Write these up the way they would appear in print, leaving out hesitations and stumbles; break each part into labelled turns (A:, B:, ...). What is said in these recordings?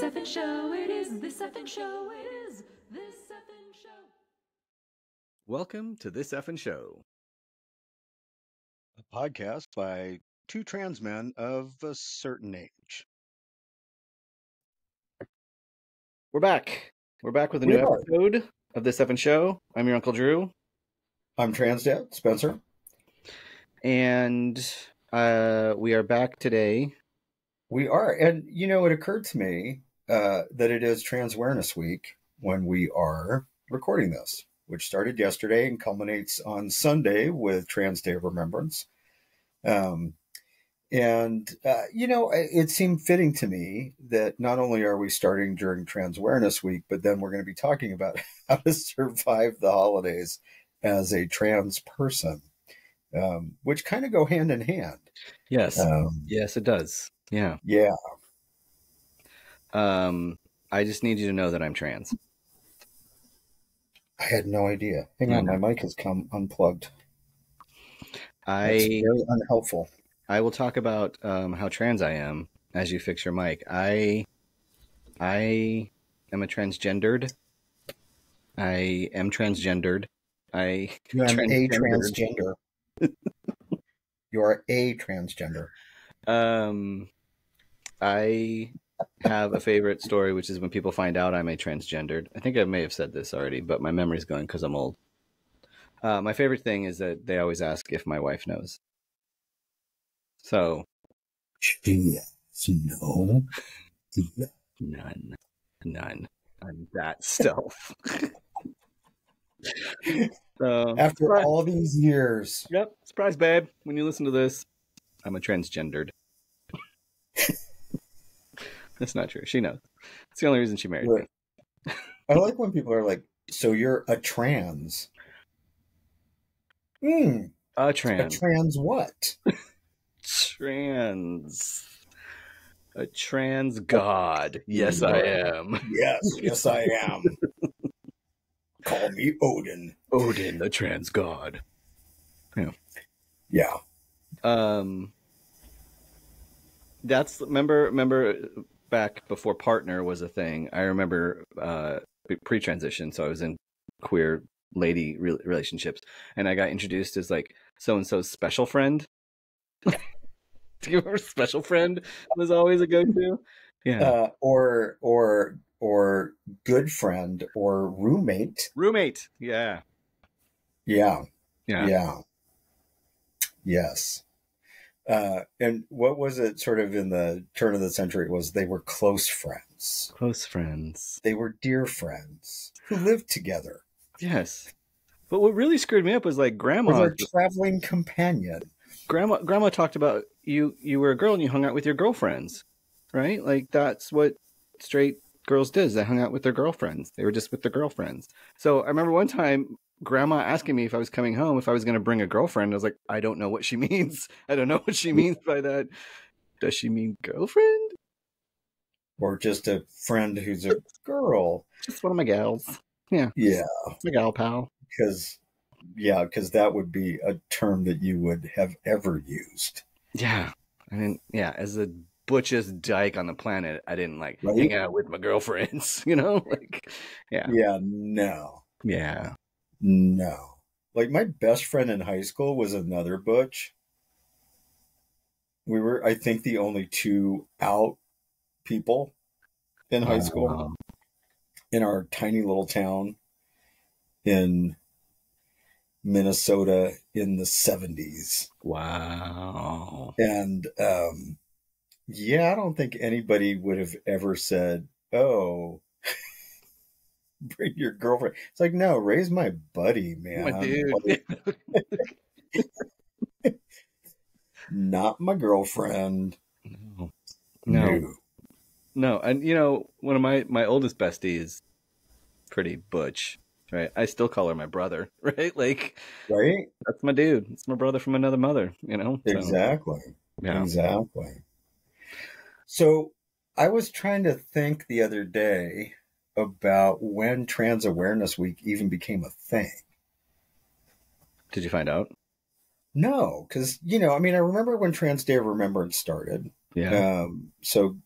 A: Effen show, it is this Effen show, it is this Effen show.
B: Welcome to This Effen Show, a podcast by two trans men of a certain age. We're back. We're back with a new episode of This Effen Show. I'm your Uncle Drew.
C: I'm Trans Dad, Spencer.
B: And we are back today.
C: We are. And, you know, it occurred to me that it is Trans Awareness Week when we are recording this, which started yesterday and culminates on Sunday with Trans Day of Remembrance. You know, it seemed fitting to me that not only are we starting during Trans Awareness Week, but then we're going to be talking about how to survive the holidays as a trans person, which kind of go hand in hand.
B: Yes. Yes, it does. Yeah.
C: Yeah.
B: I just need you to know that I'm trans.
C: I had no idea. Hang on, my mic has come unplugged. That's very unhelpful.
B: I will talk about how trans I am as you fix your mic. I am a transgendered. I am transgendered.
C: You are a transgender. You are a transgender.
B: I have a favorite story, which is when people find out I'm a transgendered. I think I may have said this already, but my memory's going because I'm old. My favorite thing is that they always ask if my wife knows. So.
C: Yes, no.
B: None. I'm that stealth. So,
C: after all these years.
B: Yep. Surprise, babe. When you listen to this, I'm a transgendered. That's not true. She knows. It's the only reason she married me.
C: I like when people are like, so you're a trans.
B: A trans.
C: A trans what?
B: A trans god. Yes, I am.
C: Yes, I am. Call me Odin.
B: Odin, the trans god.
C: Yeah.
B: That's remember back before partner was a thing. I remember pre-transition, so I was in queer lady relationships, and I got introduced as like so and so's special friend. Do you remember special friend was always a go-to? Yeah.
C: Or good friend or roommate.
B: Roommate. Yeah.
C: Yes. And what was it sort of in the turn of the century? It was they were close friends.
B: Close friends.
C: They were dear friends who lived together.
B: Yes. But what really screwed me up was like grandma.
C: Was a traveling companion.
B: Grandma talked about you were a girl and you hung out with your girlfriends, right? Like that's what straight girls did. They hung out with their girlfriends. They were just with their girlfriends. So I remember one time grandma asking me if I was coming home, if I was going to bring a girlfriend. I was like, I don't know what she means. I don't know what she means by that. Does she mean girlfriend?
C: Or just a friend who's a girl?
B: Just one of my gals. Yeah.
C: Yeah.
B: My gal pal.
C: Because that would be a term that you would have ever used.
B: Yeah. I mean, yeah, as the butchest dyke on the planet, I didn't like hang out with my girlfriends, like, yeah.
C: Yeah, no.
B: Yeah.
C: No. Like my best friend in high school was another butch. We were, I think, the only two out people in high school in our tiny little town in Minnesota in the 70s.
B: Wow.
C: And I don't think anybody would have ever said, oh, bring your girlfriend. It's like, no, raise my buddy, man.
B: My dude.
C: Not my girlfriend.
B: No. And one of my oldest besties, pretty butch. Right, I still call her my brother. Right, like,
C: right.
B: That's my dude. It's my brother from another mother. So,
C: exactly.
B: Yeah.
C: Exactly. So, I was trying to think the other day about when Trans Awareness Week even became a thing.
B: Did you find out?
C: No, because I remember when Trans Day of Remembrance started.
B: Yeah.
C: So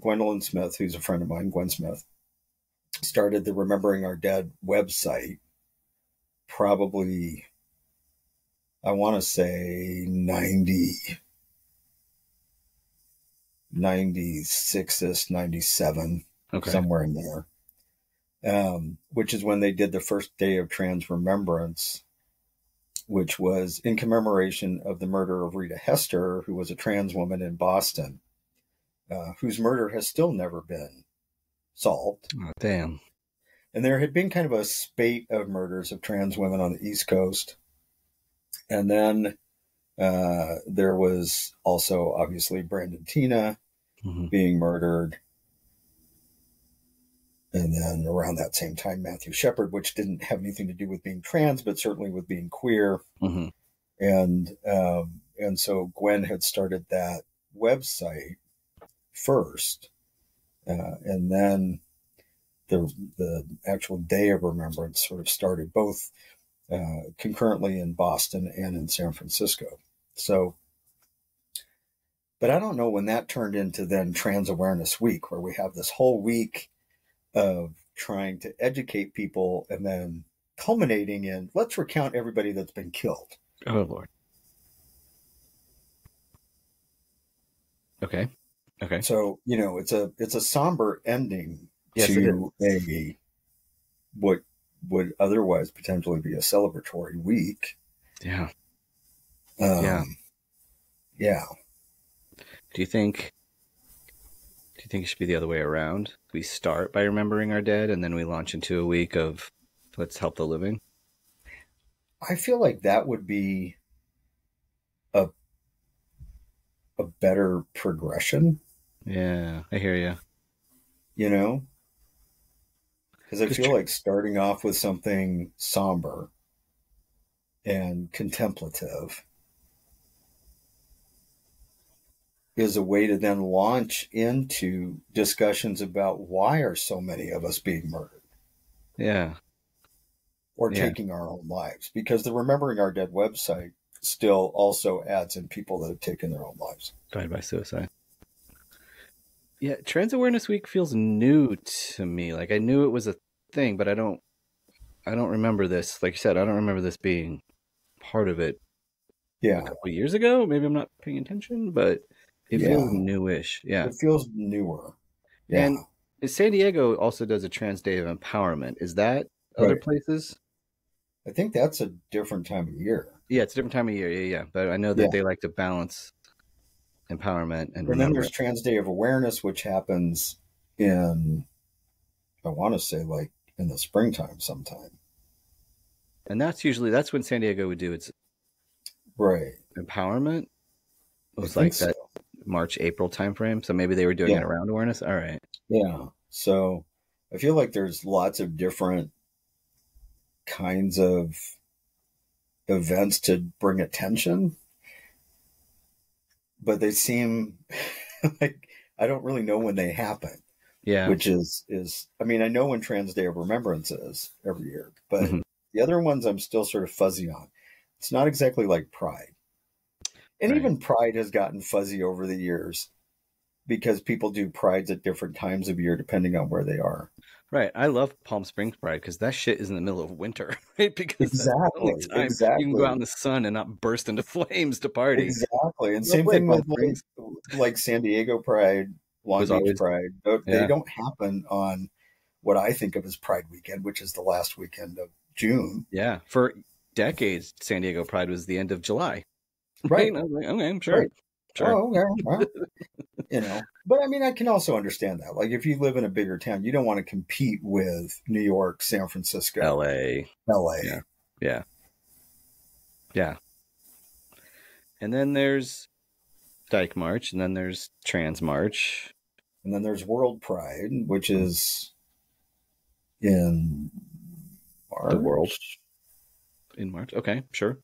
C: Gwendolyn Smith, who's a friend of mine, Gwen Smith, started the Remembering Our Dead website probably, I want to say 96-ish, 97,
B: Okay.
C: somewhere in there, which is when they did the first day of Trans Remembrance, which was in commemoration of the murder of Rita Hester, who was a trans woman in Boston, whose murder has still never been solved.
B: Oh, damn.
C: And there had been kind of a spate of murders of trans women on the East Coast. And then there was also, obviously, Brandon Tina being murdered. And then around that same time, Matthew Shepard, which didn't have anything to do with being trans, but certainly with being queer. And so Gwen had started that website first. And then the actual Day of Remembrance sort of started both concurrently in Boston and in San Francisco. So, but I don't know when that turned into then Trans Awareness Week, where we have this whole week of trying to educate people and then culminating in, let's recount everybody that's been killed.
B: Oh, Lord. Okay.
C: So, it's a somber ending
B: Yes,
C: to what would otherwise potentially be a celebratory week.
B: Yeah.
C: Yeah.
B: Do you think it should be the other way around? We start by remembering our dead, and then we launch into a week of let's help the living?
C: I feel like that would be a better progression.
B: Yeah, I hear you.
C: Because I feel like starting off with something somber and contemplative is a way to then launch into discussions about why are so many of us being murdered.
B: Yeah.
C: Or taking our own lives. Because the Remembering Our Dead website still also adds in people that have taken their own lives.
B: Died by suicide. Yeah, Trans Awareness Week feels new to me. Like I knew it was a thing, but I don't remember this. Like you said, I don't remember this being part of it.
C: Yeah.
B: A couple of years ago, maybe I'm not paying attention, but it feels newish. Yeah.
C: It feels newer. Yeah.
B: And San Diego also does a Trans Day of Empowerment. Is that other places?
C: I think that's a different time of year.
B: Yeah, it's a different time of year. Yeah. But I know that they like to balance empowerment and
C: then there's Trans Day of Awareness, which happens in, I want to say, like in the springtime sometime.
B: And that's when San Diego would do its empowerment. It was like that March, April timeframe. So maybe they were doing it around awareness. All right.
C: Yeah. So I feel like there's lots of different kinds of events to bring attention, but they seem like I don't really know when they happen. Yeah. Which is I mean, I know when Trans Day of Remembrance is every year, but the other ones I'm still sort of fuzzy on. It's not exactly like Pride. And even Pride has gotten fuzzy over the years because people do Prides at different times of year depending on where they are.
B: Right. I love Palm Springs Pride because that shit is in the middle of winter, right? Because that's the only time you can go out in the sun and not burst into flames to party.
C: Exactly. And same thing with like San Diego Pride, Long Beach Pride. They don't happen on what I think of as Pride weekend, which is the last weekend of June.
B: Yeah. For decades, San Diego Pride was the end of July.
C: Right.
B: I was like, okay, sure.
C: Right. Sure. Oh, okay. Well, but I mean, I can also understand that. Like, if you live in a bigger town, you don't want to compete with New York, San Francisco,
B: LA. Yeah. And then there's Dyke March, and then there's Trans March.
C: And then there's World Pride, which is in March.
B: The world. In March. Okay, sure.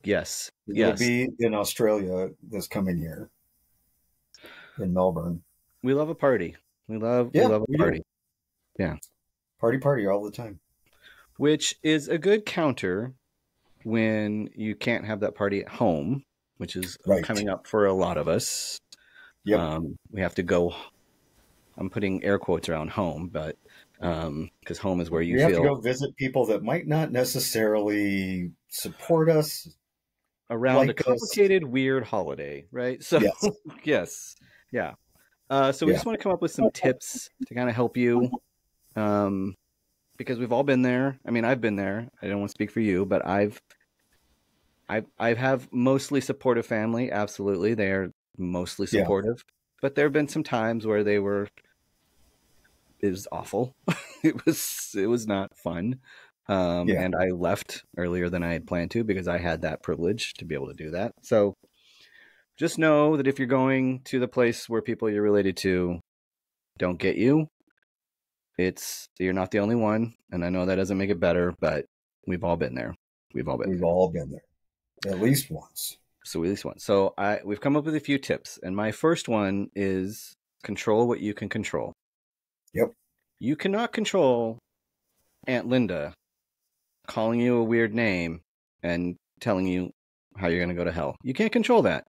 B: Yes.
C: It'll be in Australia this coming year. In Melbourne.
B: We love a party. We love a party.
C: Do.
B: Yeah.
C: Party all the time.
B: Which is a good counter when you can't have that party at home, which is coming up for a lot of us.
C: Yep.
B: We have to go. I'm putting air quotes around home, but because home is where you
C: We have to
B: feel
C: go visit people that might not necessarily support us,
B: around a
C: like us.
B: complicated, weird holiday, right? So,
C: Yes.
B: yes, yeah. So we
C: Yeah.
B: just want to come up with some tips to kind of help you, um, because we've all been there. I mean, I've been there. I don't want to speak for you, but I have mostly supportive family. Absolutely, they are mostly
C: Yeah.
B: supportive. But there have been some times where it was awful. It was not fun.
C: Yeah.
B: And I left earlier than I had planned to because I had that privilege to be able to do that. So just know that if you're going to the place where people you're related to don't get you, you're not the only one. And I know that doesn't make it better, but we've all been there. We've all been
C: We've
B: there.
C: all been there at least once.
B: So at least one. So we've come up with a few tips, and my first one is control what you can control.
C: Yep.
B: You cannot control Aunt Linda calling you a weird name and telling you how you're going to go to hell. You can't control that.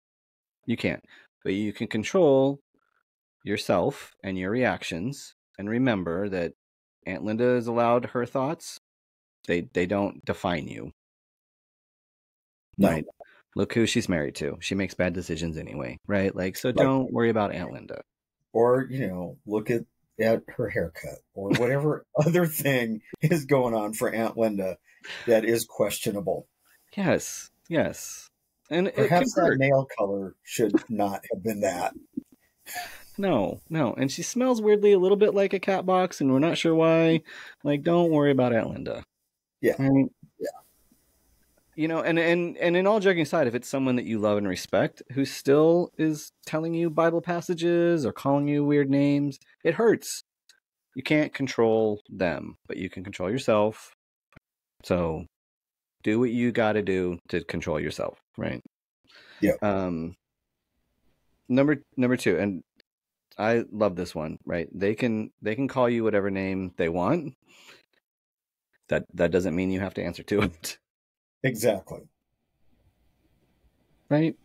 B: You can't. But you can control yourself and your reactions. And remember that Aunt Linda is allowed her thoughts. They don't define you.
C: No.
B: Right? Look who she's married to. She makes bad decisions anyway, right? Like, so
C: Right.
B: don't worry about Aunt Linda.
C: Or, look at her haircut or whatever other thing is going on for Aunt Linda that is questionable.
B: Yes, yes. And it can
C: Perhaps that
B: hurt.
C: nail color should not have been that.
B: No, no. And she smells weirdly a little bit like a cat box, and we're not sure why. Like, don't worry about Aunt Linda.
C: Yeah.
B: Right?
C: Yeah.
B: And in all joking aside, if it's someone that you love and respect who still is telling you Bible passages or calling you weird names, it hurts. You can't control them, but you can control yourself. So do what you got to do to control yourself, right?
C: Yeah.
B: Number two, and I love this one, right? They can call you whatever name they want. That doesn't mean you have to answer to it.
C: Exactly.
B: Right?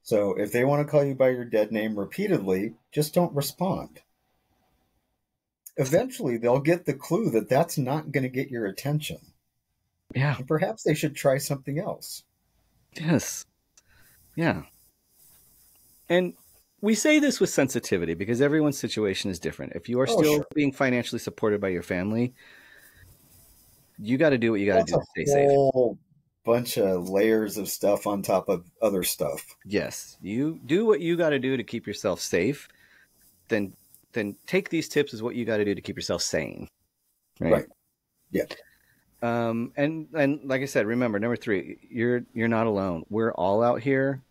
C: So if they want to call you by your dead name repeatedly, just don't respond. Eventually, they'll get the clue that that's not going to get your attention.
B: Yeah.
C: And perhaps they should try something else.
B: Yes. Yeah. And we say this with sensitivity because everyone's situation is different. If you are still
C: Sure.
B: being financially supported by your family, you got to do what you got to
C: That's
B: do
C: a
B: to stay safe.
C: whole bunch of layers of stuff on top of other stuff.
B: Yes, you do what you got to do to keep yourself safe. Then take these tips as what you got to do to keep yourself sane.
C: Right. Yeah.
B: And like I said, remember number 3, you're not alone. We're all out here.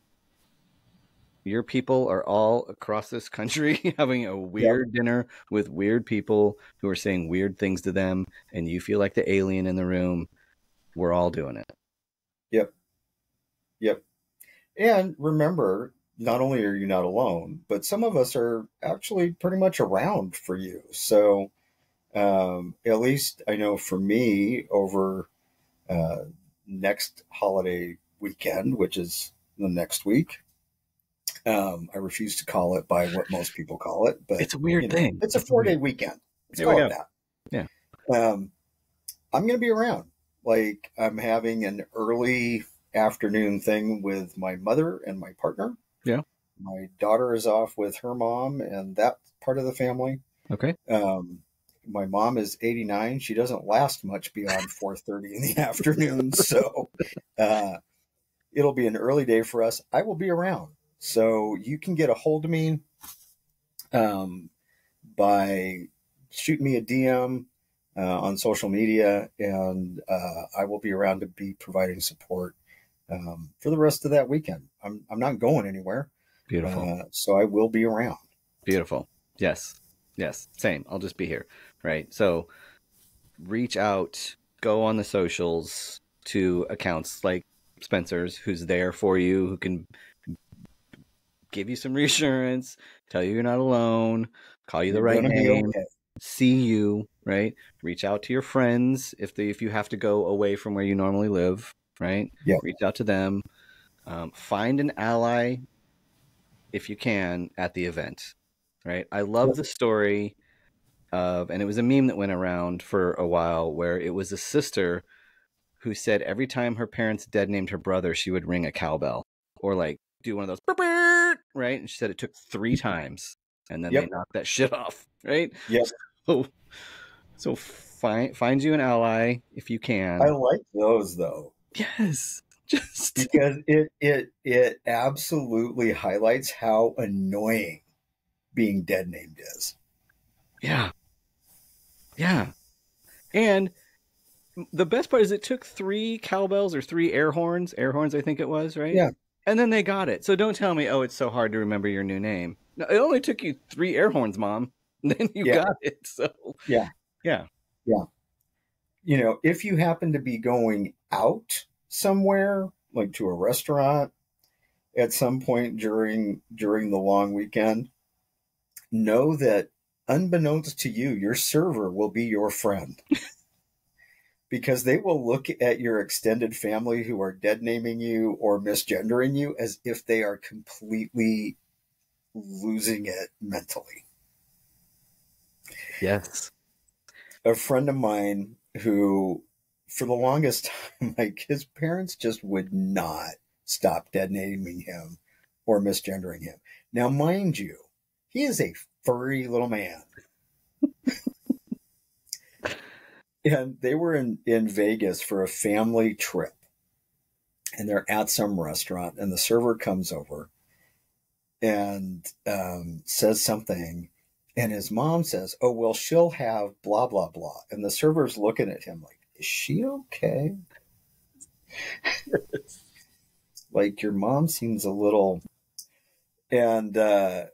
B: Your people are all across this country having a weird dinner with weird people who are saying weird things to them, and you feel like the alien in the room. We're all doing it.
C: Yep. And remember, not only are you not alone, but some of us are actually pretty much around for you. So at least I know for me, over next holiday weekend, which is the next week, I refuse to call it by what most people call it, but
B: It's a weird thing.
C: It's a 4-day weekend. Let's
B: Here we
C: call it
B: go.
C: that.
B: Yeah.
C: I'm going to be around. Like, I'm having an early afternoon thing with my mother and my partner.
B: Yeah.
C: My daughter is off with her mom and that part of the family.
B: Okay.
C: My mom is 89. She doesn't last much beyond 4:30 in the afternoon. So it'll be an early day for us. I will be around. So you can get a hold of me by shooting me a DM on social media, and I will be around to be providing support for the rest of that weekend. I'm not going anywhere.
B: Beautiful.
C: So I will be around.
B: Beautiful. Yes. Same. I'll just be here. Right. So reach out, go on the socials to accounts like Spencer's, who's there for you, who can give you some reassurance, tell you you're not alone, call you the right name, see you, right? Reach out to your friends if you have to go away from where you normally live, right?
C: Yeah.
B: Reach out to them. Find an ally if you can, at the event, right? I love the story of, and it was a meme that went around for a while where it was a sister who said every time her parents dead named her brother, she would ring a cowbell or like do one of those, "Burp, burp," right? And she said it took 3 times and then they knocked that shit off, right?
C: Yep.
B: So find you an ally if you can.
C: I like those though.
B: Yes. Just
C: because it absolutely highlights how annoying being dead named is.
B: Yeah. Yeah. And the best part is it took 3 cowbells or 3 air horns, I think it was, right?
C: Yeah.
B: And then they got it. So don't tell me, oh, it's so hard to remember your new name. No, it only took you 3 air horns, Mom. And then you got it. So
C: yeah.
B: Yeah.
C: Yeah. You know, if you happen to be going out somewhere, like to a restaurant at some point during the long weekend, know that unbeknownst to you, your server will be your friend. Because they will look at your extended family who are dead naming you or misgendering you as if they are completely losing it mentally.
B: Yes.
C: A friend of mine who, for the longest time, like his parents just would not stop dead naming him or misgendering him. Now, mind you, he is a furry little man. And they were in Vegas for a family trip. And they're at some restaurant, and the server comes over and says something. And his mom says, oh, well, she'll have blah, blah, blah. And the server's looking at him like, is she okay? Like, your mom seems a little... And so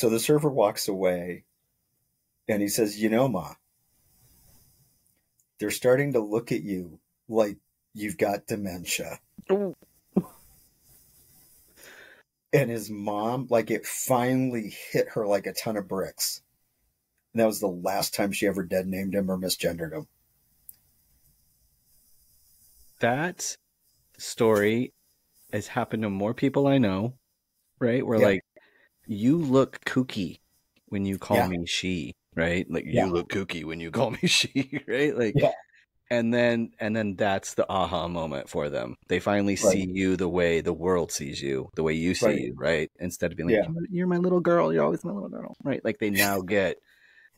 C: the server walks away, and he says, you know, Ma, they're starting to look at you like you've got dementia. And his mom, like, it finally hit her like a ton of bricks. And that was the last time she ever dead named him or misgendered him.
B: That story has happened to more people I know, right? Where like, you look kooky when you call me she, right? Like, you look kooky when you call me she, right? Like, and then that's the aha moment for them. They finally see you the way the world sees you, the way you see you, right? Instead of being like, you're my little girl, you're always my little girl, right? Like, they now get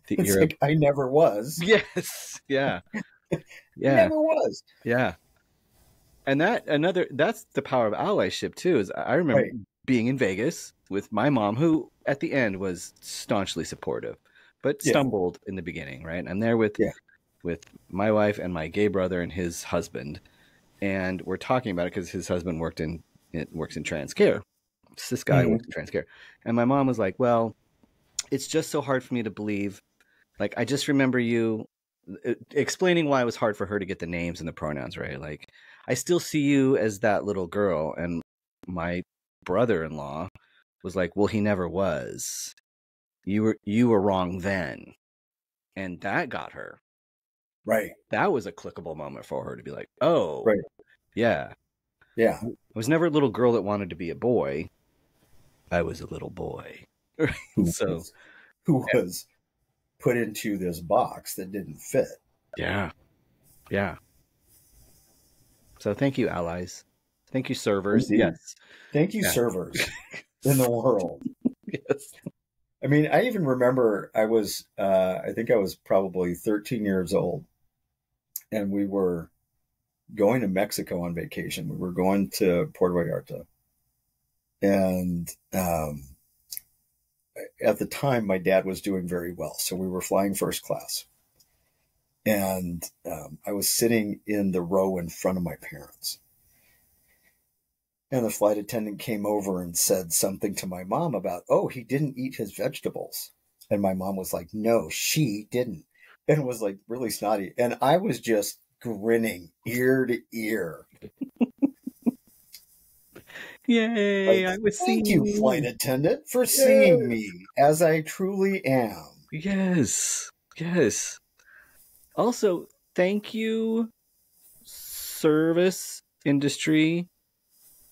B: that
C: it's like, I never was.
B: Yes. Yeah. Yeah.
C: Never was.
B: Yeah. And that's the power of allyship too. Is I remember being in Vegas with my mom, who at the end was staunchly supportive, but stumbled in the beginning, right? I'm there with my wife and my gay brother and his husband, and we're talking about it because his husband works in transcare. This guy works in transcare, and my mom was like, "Well, it's just so hard for me to believe. Like, I just remember you explaining why it was hard for her to get the names and the pronouns right. Like, I still see you as that little girl." And my brother-in-law was like, "Well, he never was. You were wrong then." And that got her.
C: Right.
B: That was a clickable moment for her to be like, "Oh, yeah.
C: Yeah.
B: I was never a little girl that wanted to be a boy. I was a little boy." Who
C: was put into this box that didn't fit.
B: Yeah. Yeah. So thank you, allies. Thank you, servers.
C: Indeed.
B: Yes.
C: Thank you, servers in the world.
B: Yes.
C: I mean, I even remember I think I was probably 13 years old, and we were going to Mexico on vacation. We were going to Puerto Vallarta. And at the time, my dad was doing very well. So we were flying first class. And I was sitting in the row in front of my parents. And the flight attendant came over and said something to my mom about, oh, he didn't eat his vegetables. And my mom was like, no, she didn't. And was like really snotty. And I was just grinning ear to ear.
B: Yay.
C: Like,
B: I was
C: thank you, flight attendant, for seeing me as I truly am.
B: Yes. Yes. Also, thank you, service industry,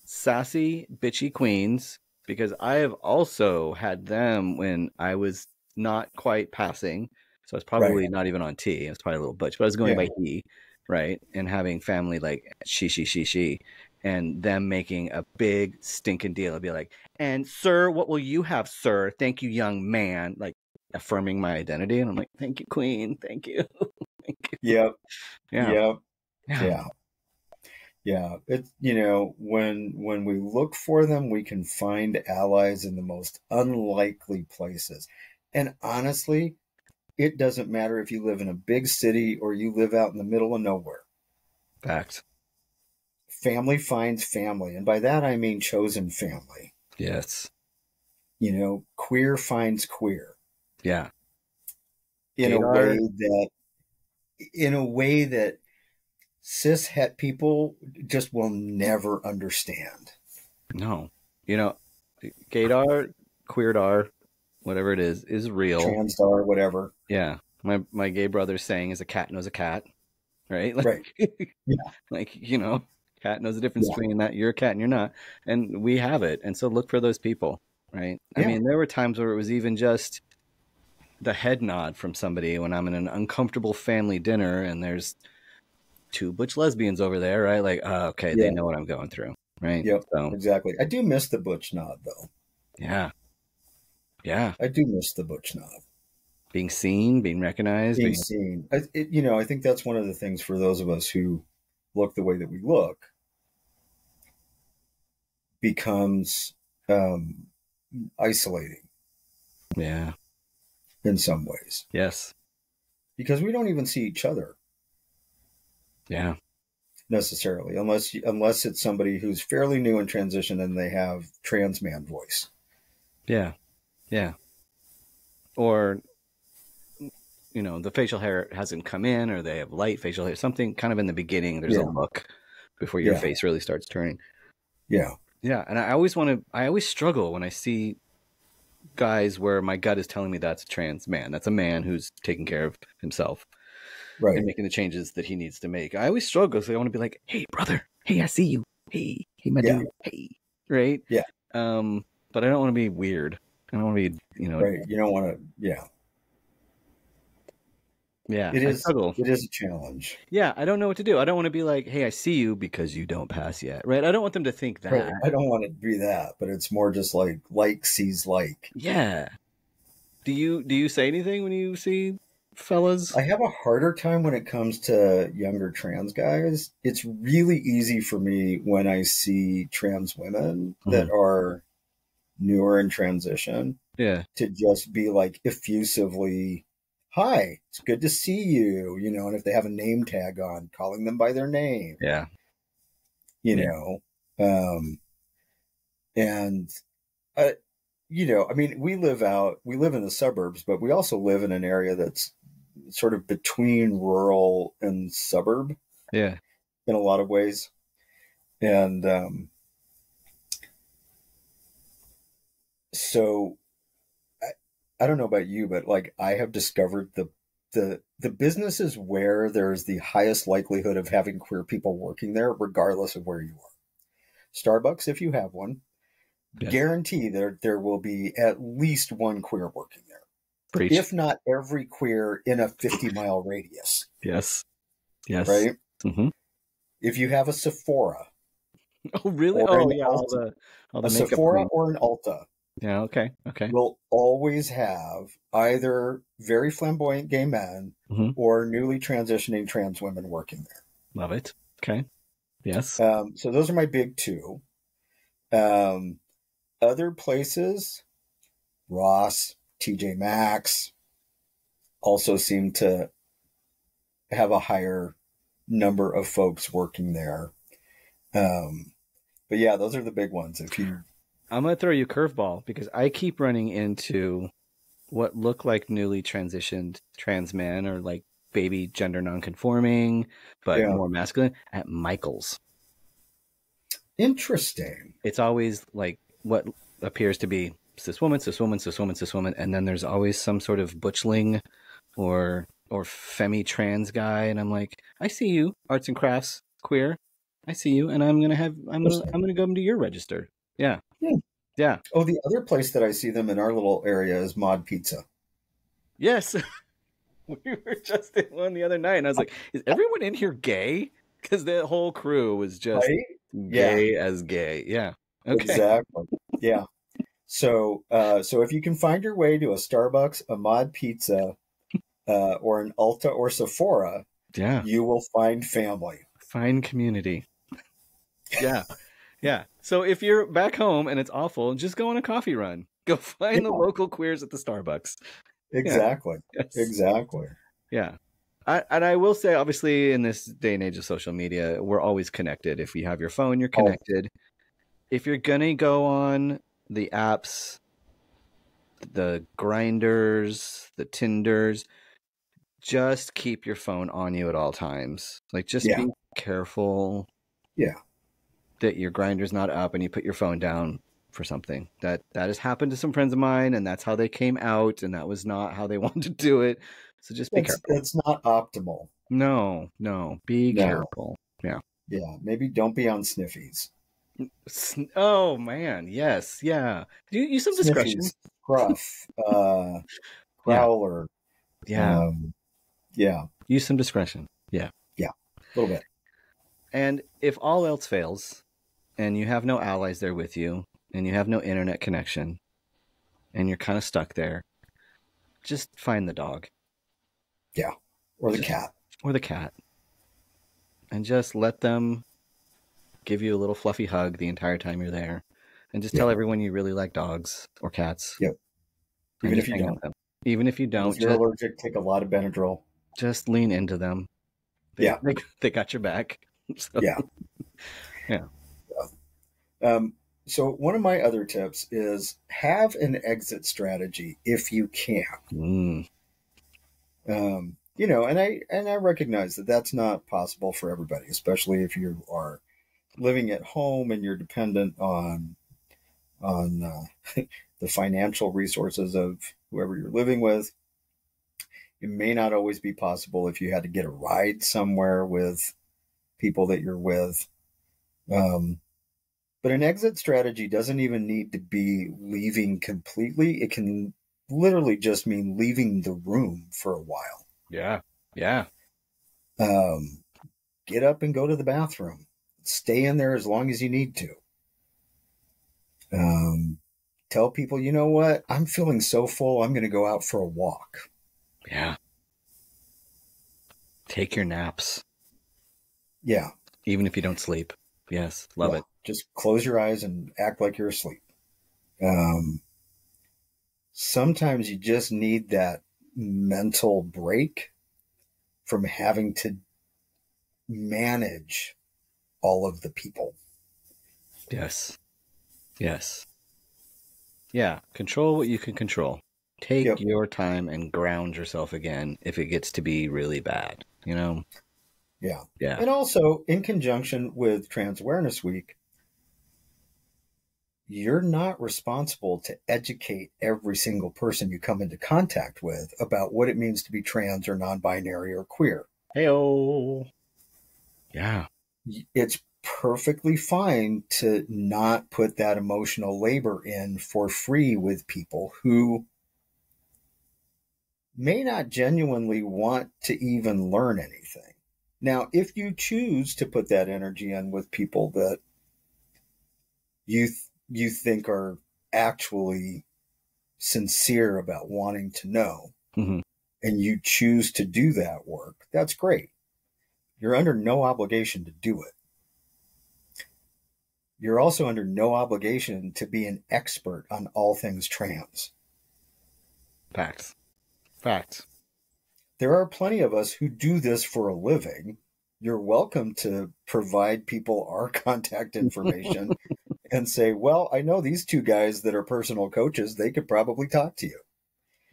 B: sassy, bitchy queens because I have also had them when I was not quite passing. So I was probably
C: Right.
B: not even on T. I was probably a little butch, but I was going
C: Yeah.
B: by he, right? And having family like she, and them making a big stinking deal. I'd be like, and sir, what will you have, sir? Thank you, young man. Like affirming my identity. And I'm like, thank you, queen. Thank you. Thank you.
C: Yep.
B: Yeah.
C: Yep.
B: Yeah.
C: Yeah. Yeah. It's, when we look for them, we can find allies in the most unlikely places. And honestly, it doesn't matter if you live in a big city or you live out in the middle of nowhere.
B: Facts.
C: Family finds family. And by that, I mean chosen family.
B: Yes.
C: Queer finds queer
B: Yeah.
C: in a
B: Gaydar.
C: way that cis het people just will never understand.
B: No. Gaydar, queerdar, whatever it is real.
C: Transdar, whatever.
B: Yeah. My gay brother's saying is a cat knows a cat, right? Like,
C: Right. Yeah.
B: like, cat knows the difference between that you're a cat and you're not. And we have it. And so look for those people, right?
C: Yeah.
B: I mean, there were times where it was even just the head nod from somebody when I'm in an uncomfortable family dinner and there's two butch lesbians over there, right? Like, okay, they know what I'm going through, right?
C: Yep.
B: So
C: Exactly. I do miss the butch nod, though.
B: yeah. Yeah.
C: I do miss the butch nod.
B: Being seen, being recognized,
C: Being seen. I think that's one of the things for those of us who look the way that we look becomes isolating.
B: Yeah.
C: In some ways.
B: Yes.
C: Because we don't even see each other.
B: Yeah.
C: Necessarily, unless it's somebody who's fairly new in transition and they have trans man voice.
B: Yeah. Yeah. Or, the facial hair hasn't come in, or they have light facial hair, something kind of in the beginning. There's a look before your face really starts turning.
C: Yeah.
B: Yeah. And I always struggle when I see guys where my gut is telling me that's a trans man. That's a man who's taking care of himself.
C: Right.
B: And making the changes that he needs to make. I always struggle, so I want to be like, hey, brother. Hey, I see you. Hey, my dude. Hey. Right?
C: Yeah.
B: But I don't want to be weird. I don't want to be,
C: Right. You don't want to, yeah.
B: Yeah.
C: It is a challenge.
B: Yeah. I don't know what to do. I don't want to be like, hey, I see you because you don't pass yet. Right? I don't want them to think that.
C: Right. I don't want it to be that, but it's more just like sees like.
B: Yeah. Do you say anything when you see fellas?
C: I have a harder time when it comes to younger trans guys. It's really easy for me when I see trans women that are newer in transition.
B: Yeah.
C: To just be like effusively, hi, it's good to see you, and if they have a name tag on, calling them by their name.
B: Yeah.
C: And I mean, we live in the suburbs, but we also live in an area that's sort of between rural and suburb.
B: Yeah.
C: In a lot of ways. And so I don't know about you, but like I have discovered the businesses where there's the highest likelihood of having queer people working there, regardless of where you are. Starbucks, if you have one, guarantee there will be at least one queer working there.
B: Preach.
C: If not every queer in a 50-mile radius.
B: Yes. Yes.
C: Right?
B: Mm-hmm.
C: If you have a Sephora.
B: Oh, really? Oh, yeah. All the
C: a
B: makeup
C: Sephora
B: queen.
C: or an Ulta.
B: Yeah, okay.
C: Will always have either very flamboyant gay men or newly transitioning trans women working there.
B: Love it. Okay. Yes.
C: So those are my big two. Other places, Ross, TJ Maxx, also seem to have a higher number of folks working there. But yeah, those are the big ones.
B: I'm going to throw you a curveball because I keep running into what look like newly transitioned trans men or like baby gender nonconforming, but more masculine at Michael's.
C: Interesting.
B: It's always like what appears to be cis woman, and then there's always some sort of butchling or femi trans guy, and I'm like, I see you, arts and crafts, queer. I see you, and I'm gonna go into your register. Yeah. Yeah.
C: Oh, the other place that I see them in our little area is Mod Pizza.
B: Yes. We were just in one the other night, and I was like, "Is everyone in here gay?" Because the whole crew was just
C: Right? Yeah,
B: gay as gay. Yeah. Okay.
C: exactly. Yeah. So if you can find your way to a Starbucks, a Mod Pizza, or an Ulta or Sephora,
B: Yeah.
C: you will find family.
B: Fine community. Yeah. Yeah. So if you're back home and it's awful, just go on a coffee run. Go find the
C: Yeah,
B: local queers at the Starbucks. Yeah.
C: exactly.
B: Yes.
C: Exactly.
B: Yeah. And I will say, obviously, in this day and age of social media, we're always connected. If you have your phone, you're
C: Oh,
B: connected. If you're going to go on the apps, the grinders, the Tinders, just keep your phone on you at all times. Like, just
C: yeah.
B: be careful
C: Yeah.
B: that your grinder's not up and you put your phone down for something. That has happened to some friends of mine, and that's how they came out, and that was not how they wanted to do it. So just be careful.
C: That's not optimal.
B: No, be
C: No.
B: careful. Yeah.
C: Yeah. Maybe don't be on Sniffies.
B: Oh man, yes, yeah. Use some discretion.
C: Sniffies, Gruff,
B: Yeah,
C: Growler.
B: yeah.
C: Um, yeah.
B: Use some discretion. Yeah.
C: Yeah. A little bit.
B: And if all else fails, and you have no allies there with you, and you have no internet connection, and you're kind of stuck there, just find the dog.
C: Yeah. Or the cat.
B: Or the cat. And just let them give you a little fluffy hug the entire time you're there. And just tell everyone you really like dogs or cats.
C: Yep. Even if you don't.
B: Even if you don't,
C: If you're allergic, take a lot of Benadryl.
B: just lean into them.
C: Yeah.
B: They got your back. So,
C: Yeah.
B: Yeah.
C: So one of my other tips is have an exit strategy if you can. And I recognize that that's not possible for everybody, especially if you are living at home and you're dependent on the financial resources of whoever you're living with. It may not always be possible if you had to get a ride somewhere with people that you're with. But an exit strategy doesn't even need to be leaving completely. It can literally just mean leaving the room for a while.
B: Yeah. Yeah.
C: Get up and go to the bathroom. Stay in there as long as you need to. Tell people, you know what? I'm feeling so full. I'm going to go out for a walk.
B: Yeah. Take your naps.
C: Yeah.
B: Even if you don't sleep. Yes. Love it.
C: Just close your eyes and act like you're asleep. Sometimes you just need that mental break from having to manage all of the people.
B: Yes. Yes. Yeah. Control what you can control. Take your time and ground yourself again if it gets to be really bad, Yeah. Yeah.
C: And also, in conjunction with Trans Awareness Week, you're not responsible to educate every single person you come into contact with about what it means to be trans or non-binary or queer.
B: Hey-oh. Yeah.
C: It's perfectly fine to not put that emotional labor in for free with people who may not genuinely want to even learn anything. Now, if you choose to put that energy in with people that you think are actually sincere about wanting to know,
B: Mm-hmm.
C: and you choose to do that work, that's great. You're under no obligation to do it. You're also under no obligation to be an expert on all things trans.
B: Facts.
C: There are plenty of us who do this for a living. You're welcome to provide people our contact information and say, well, I know these two guys that are personal coaches. They could probably talk to you.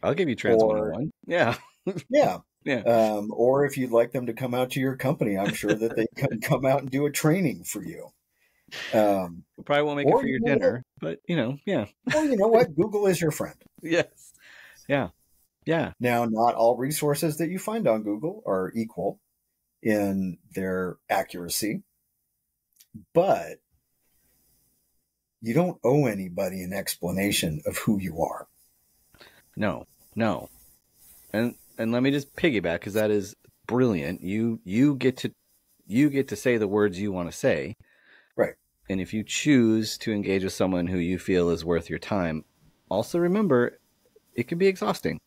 B: I'll give you Trans 101. Yeah.
C: Yeah.
B: Yeah.
C: Or if you'd like them to come out to your company, I'm sure that they can come out and do a training for you.
B: We probably won't make it for your dinner, but yeah.
C: Well, you know what? Google is your friend.
B: Yes. Yeah. Yeah.
C: Now, not all resources that you find on Google are equal in their accuracy, but you don't owe anybody an explanation of who you are.
B: No. And let me just piggyback, because that is brilliant. You get to say the words you want to say.
C: Right.
B: And if you choose to engage with someone who you feel is worth your time, also remember it can be exhausting.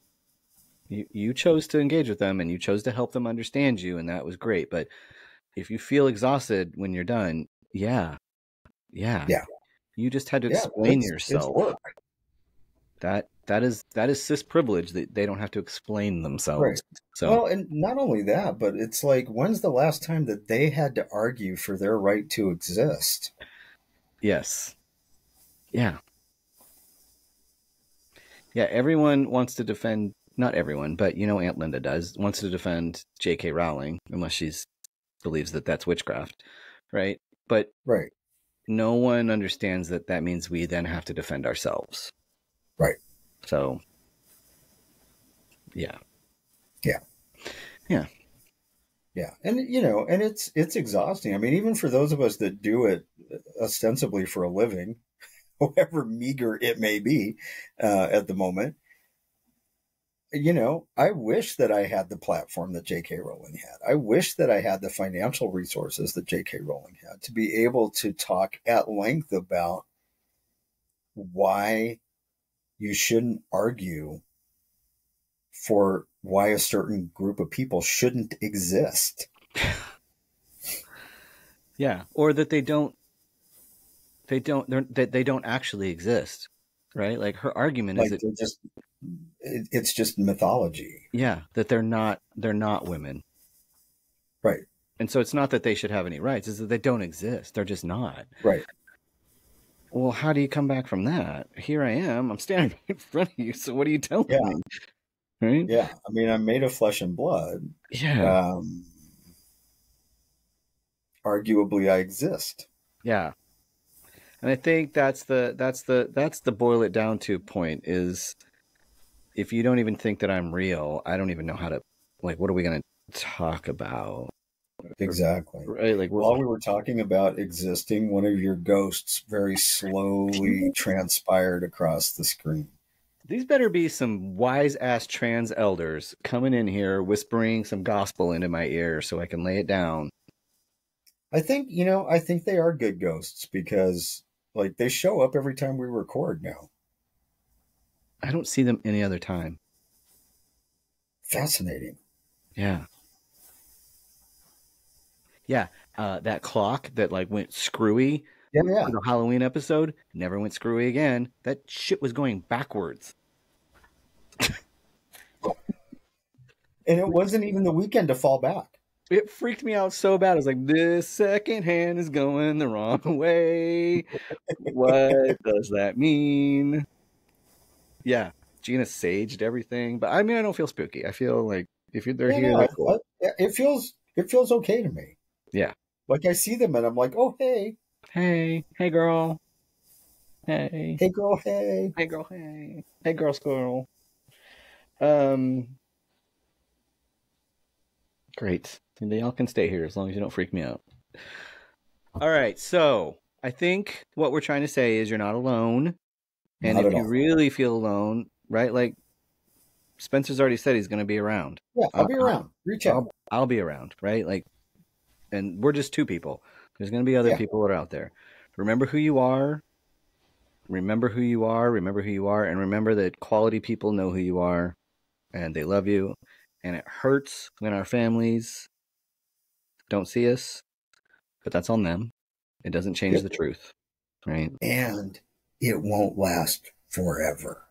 B: You chose to engage with them and you chose to help them understand you, and that was great. But if you feel exhausted when you're done, yeah. You just had to explain yourself.
C: It's work.
B: That is cis privilege, that they don't have to explain themselves.
C: Right.
B: So,
C: well, and not only that, but it's like, when's the last time that they had to argue for their right to exist?
B: yes. Yeah. Yeah, everyone wants to defend, not everyone, but Aunt Linda wants to defend J.K. Rowling, unless she believes that that's witchcraft, right? But
C: right.
B: No one understands that means we then have to defend ourselves.
C: Right.
B: So, yeah.
C: And and it's exhausting. I mean, even for those of us that do it ostensibly for a living, however meager it may be at the moment, I wish that I had the platform that J.K. Rowling had. I wish that I had the financial resources that J.K. Rowling had to be able to talk at length about why you shouldn't argue for why a certain group of people shouldn't exist.
B: Yeah, or that they don't actually exist, right? Like, her argument is that
C: it's just mythology.
B: Yeah, that they're not women.
C: Right.
B: And so it's not that they should have any rights, it's that they don't exist. They're just not.
C: Right.
B: Well, how do you come back from that? Here I am. I'm standing right in front of you. So what are you telling me? Right?
C: Yeah. I mean, I'm made of flesh and blood.
B: Yeah.
C: Arguably, I exist.
B: Yeah. And I think that's the boil it down to point is, if you don't even think that I'm real, I don't even know how to, like, what are we going to talk about?
C: Exactly.
B: Right? Like,
C: while we were talking about existing, one of your ghosts very slowly transpired across the screen.
B: These better be some wise ass trans elders coming in here whispering some gospel into my ear so I can lay it down.
C: I think they are good ghosts, because like, they show up every time we record now.
B: I don't see them any other time.
C: Fascinating.
B: Yeah. Yeah. That clock that like went screwy.
C: Yeah.
B: For the Halloween episode never went screwy again. That shit was going backwards.
C: And it wasn't even the weekend to fall back.
B: It freaked me out so bad. I was like, this second hand is going the wrong way. What does that mean? Yeah. Gina saged everything. But I mean, I don't feel spooky. I feel like if they're here, they're cool.
C: It feels okay to me.
B: Yeah.
C: Like, I see them and I'm like, oh, hey.
B: Hey girl. Hey.
C: Hey girl, hey.
B: Hey girl, hey. Hey girl, squirrel. Great. They all can stay here as long as you don't freak me out. All right. So I think what we're trying to say is you're not alone. And if you really feel alone, right? Like, Spencer's already said he's going to be around.
C: Yeah, I'll be around. Reach out.
B: I'll be around, right? Like, and we're just two people. There's going to be other people that are out there. Remember who you are. Remember who you are. Remember who you are. And remember that quality people know who you are and they love you. And it hurts when our families don't see us, but that's on them. It doesn't change the truth, right?
C: And it won't last forever.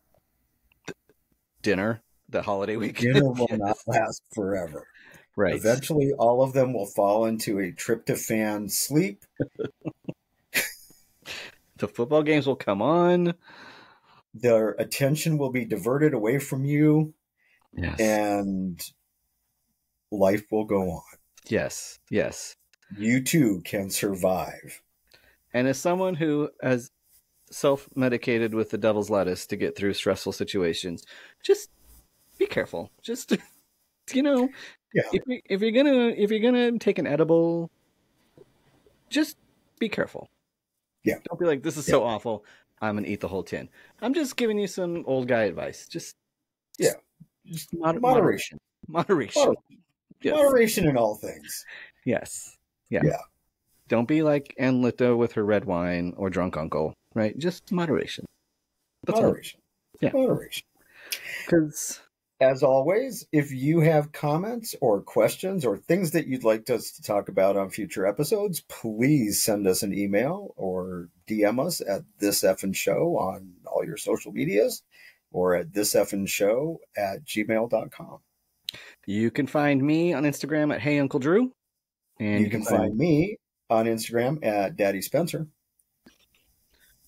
B: Dinner, the holiday weekend.
C: Dinner will not last forever.
B: Right.
C: Eventually, all of them will fall into a tryptophan sleep.
B: The football games will come on.
C: Their attention will be diverted away from you.
B: Yes.
C: And life will go on.
B: Yes.
C: You too can survive.
B: And as someone who has self-medicated with the devil's lettuce to get through stressful situations, just be careful. Just, if you're gonna take an edible, just be careful.
C: Yeah.
B: Don't be like, this is so awful, I'm going to eat the whole tin. I'm just giving you some old guy advice. Just
C: Moderation.
B: Moderation. Yes.
C: Moderation in all things.
B: Yes. Yeah.
C: Yeah.
B: Don't be like Anlita with her red wine or drunk uncle, right? Just moderation. That's
C: Moderation.
B: Yeah.
C: Moderation.
B: Because,
C: as always, if you have comments or questions or things that you'd like us to talk about on future episodes, please send us an email or DM us at This Effen Show on all your social medias or at thiseffenshow@gmail.com.
B: you can find me on Instagram at Hey Uncle Drew. And
C: you can find me on Instagram at Daddy Spencer.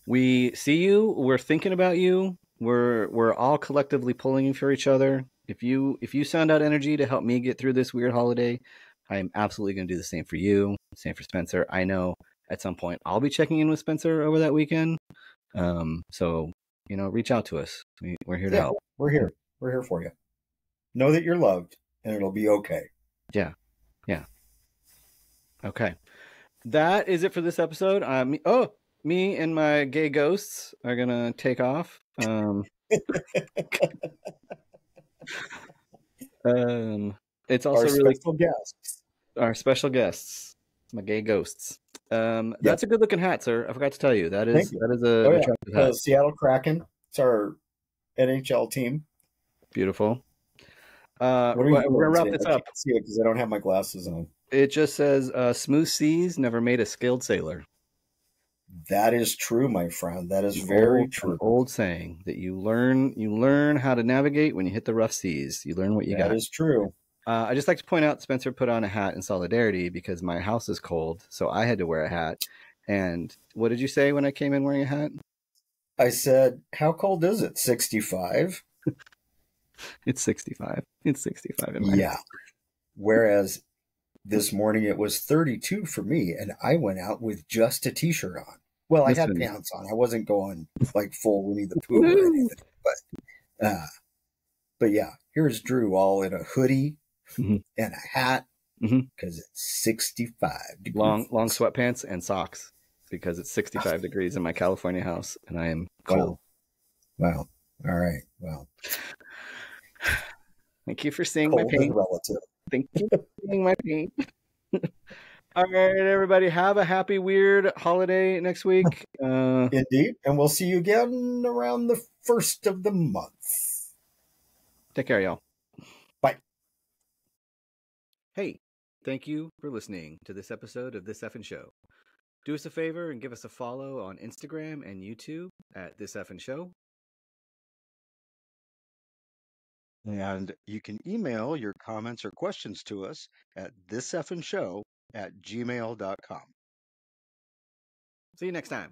B: We see you. We're thinking about you. We're all collectively pulling for each other. If you send out energy to help me get through this weird holiday, I am absolutely going to do the same for you. Same for Spencer. I know at some point I'll be checking in with Spencer over that weekend. So reach out to us. We're here to help.
C: We're here. We're here for you. Know that you're loved, and it'll be okay.
B: Yeah. Okay. That is it for this episode. Me and my gay ghosts are gonna take off. It's also
C: our special guests.
B: Our special guests, my gay ghosts. That's a good looking hat, sir. I forgot to tell you that is a attractive hat.
C: Seattle Kraken. It's our NHL team.
B: Beautiful.
C: We're
B: gonna wrap this up.
C: I can't see it because I don't have my glasses on.
B: It just says, "Smooth seas never made a skilled sailor."
C: That is true, my friend. That is very true.
B: An old saying that you learn how to navigate when you hit the rough seas. You learn what you got.
C: That is true.
B: I just like to point out Spencer put on a hat in solidarity because my house is cold, so I had to wear a hat. And what did you say when I came in wearing a hat?
C: I said, "How cold is it? 65?"
B: It's 65. It's 65 in my house.
C: Whereas this morning it was 32 for me, and I went out with just a t-shirt on. Well, I had pants on. I wasn't going like full Winnie the Pooh or anything. But yeah, here's Drew all in a hoodie and a hat because it's 65 degrees.
B: Long sweatpants and socks because it's 65 degrees in my California house, and I am cold.
C: Wow. All right. Well,
B: thank you for seeing my pain.
C: Relative.
B: Thank you for seeing my pain. All right, everybody, have a happy, weird holiday next week.
C: Indeed. And we'll see you again around the 1st of the month.
B: Take care, y'all.
C: Bye.
B: Hey, thank you for listening to this episode of This Effen Show. Do us a favor and give us a follow on Instagram and YouTube at This Effen Show.
D: And you can email your comments or questions to us at thiseffenshow@gmail.com.
B: See you next time.